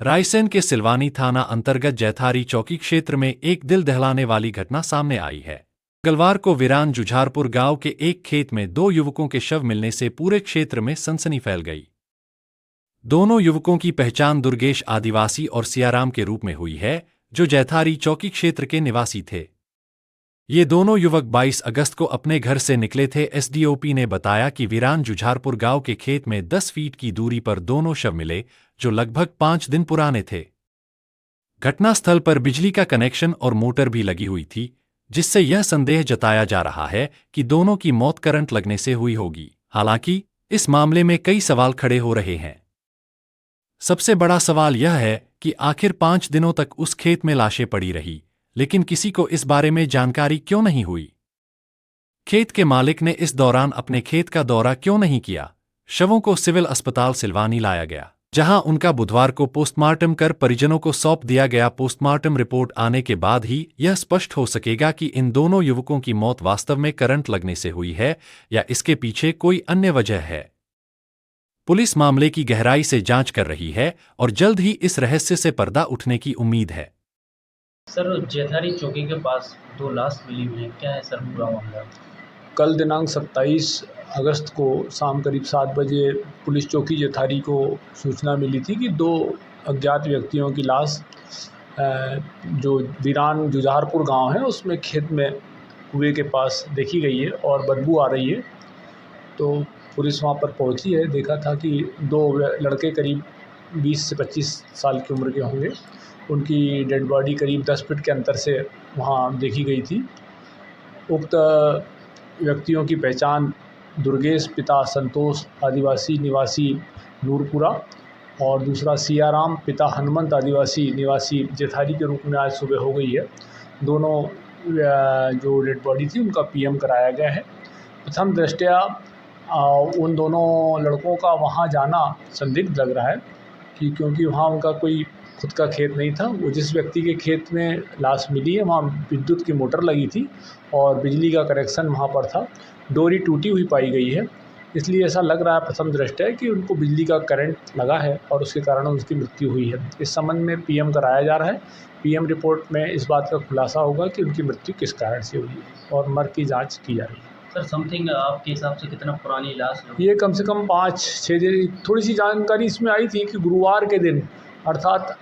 रायसेन के सिलवानी थाना अंतर्गत जैथारी चौकी क्षेत्र में एक दिल दहलाने वाली घटना सामने आई है। मंगलवार को वीरान जुझारपुर गांव के एक खेत में दो युवकों के शव मिलने से पूरे क्षेत्र में सनसनी फैल गई। दोनों युवकों की पहचान दुर्गेश आदिवासी और सियाराम के रूप में हुई है, जो जैथारी चौकी क्षेत्र के निवासी थे। ये दोनों युवक 22 अगस्त को अपने घर से निकले थे। एसडीओपी ने बताया कि वीरान जुझारपुर गांव के खेत में 10 फीट की दूरी पर दोनों शव मिले, जो लगभग 5 दिन पुराने थे। घटनास्थल पर बिजली का कनेक्शन और मोटर भी लगी हुई थी, जिससे यह संदेह जताया जा रहा है कि दोनों की मौत करंट लगने से हुई होगी। हालांकि इस मामले में कई सवाल खड़े हो रहे हैं। सबसे बड़ा सवाल यह है कि आखिर 5 दिनों तक उस खेत में लाशें पड़ी रही, लेकिन किसी को इस बारे में जानकारी क्यों नहीं हुई? खेत के मालिक ने इस दौरान अपने खेत का दौरा क्यों नहीं किया? शवों को सिविल अस्पताल सिलवानी लाया गया, जहां उनका बुधवार को पोस्टमार्टम कर परिजनों को सौंप दिया गया। पोस्टमार्टम रिपोर्ट आने के बाद ही यह स्पष्ट हो सकेगा कि इन दोनों युवकों की मौत वास्तव में करंट लगने से हुई है या इसके पीछे कोई अन्य वजह है। पुलिस मामले की गहराई से जांच कर रही है और जल्द ही इस रहस्य से पर्दा उठने की उम्मीद है। सर, जैथारी चौकी के पास दो लाश मिली हुई है, क्या है सर पूरा मामला? कल दिनांक 27 अगस्त को शाम करीब 7 बजे पुलिस चौकी जैथारी को सूचना मिली थी कि दो अज्ञात व्यक्तियों की लाश जो वीरान जुझारपुर गांव है उसमें खेत में कुएं के पास देखी गई है और बदबू आ रही है। तो पुलिस वहां पर पहुंची है। देखा था कि दो लड़के करीब 20 से 25 साल की उम्र के होंगे। उनकी डेड बॉडी करीब 10 फीट के अंतर से वहाँ देखी गई थी। उक्त व्यक्तियों की पहचान दुर्गेश पिता संतोष आदिवासी निवासी नूरपुरा और दूसरा सियाराम पिता हनुमंत आदिवासी निवासी जैथारी के रूप में आज सुबह हो गई है। दोनों जो डेड बॉडी थी उनका पीएम कराया गया है। प्रथम दृष्टया उन दोनों लड़कों का वहाँ जाना संदिग्ध लग रहा है कि क्योंकि वहाँ उनका कोई खुद का खेत नहीं था। वो जिस व्यक्ति के खेत में लाश मिली है वहाँ विद्युत की मोटर लगी थी और बिजली का कनेक्शन वहाँ पर था। डोरी टूटी हुई पाई गई है, इसलिए ऐसा लग रहा है प्रथम दृष्टया कि उनको बिजली का करंट लगा है और उसके कारण उसकी मृत्यु हुई है। इस संबंध में पीएम कराया जा रहा है। पीएम रिपोर्ट में इस बात का खुलासा होगा कि उनकी मृत्यु किस कारण से हुई है और मर्ग की जाँच की जा रही है। सर, समथिंग आपके हिसाब से कितना पुरानी लाश है? ये कम से कम 5-6 दिन। थोड़ी सी जानकारी इसमें आई थी कि गुरुवार के दिन अर्थात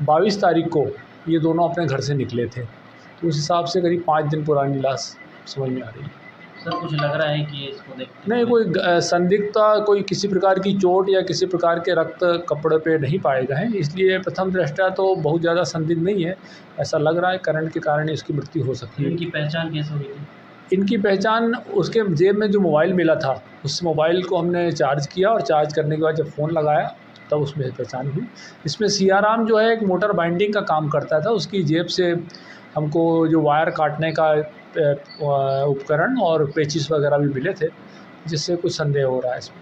22 तारीख को ये दोनों अपने घर से निकले थे, तो उस हिसाब से करीब 5 दिन पुरानी लाश समझ में आ रही है। सर, कुछ लग रहा है कि इसको देख नहीं, कोई संदिग्धता, कोई किसी प्रकार की चोट या किसी प्रकार के रक्त कपड़े पे नहीं पाए गए हैं, इसलिए प्रथम दृष्टया तो बहुत ज़्यादा संदिग्ध नहीं है। ऐसा लग रहा है करंट के कारण इसकी मृत्यु हो सकती है। इनकी पहचान कैसे हुई थी? इनकी पहचान उसके जेब में जो मोबाइल मिला था, उस मोबाइल को हमने चार्ज किया और चार्ज करने के बाद जब फ़ोन लगाया तब उसमें पहचान हुई। इसमें सियाराम जो है एक मोटर बाइंडिंग का काम करता था। उसकी जेब से हमको जो वायर काटने का उपकरण और पेचिस वगैरह भी मिले थे, जिससे कुछ संदेह हो रहा है इसमें।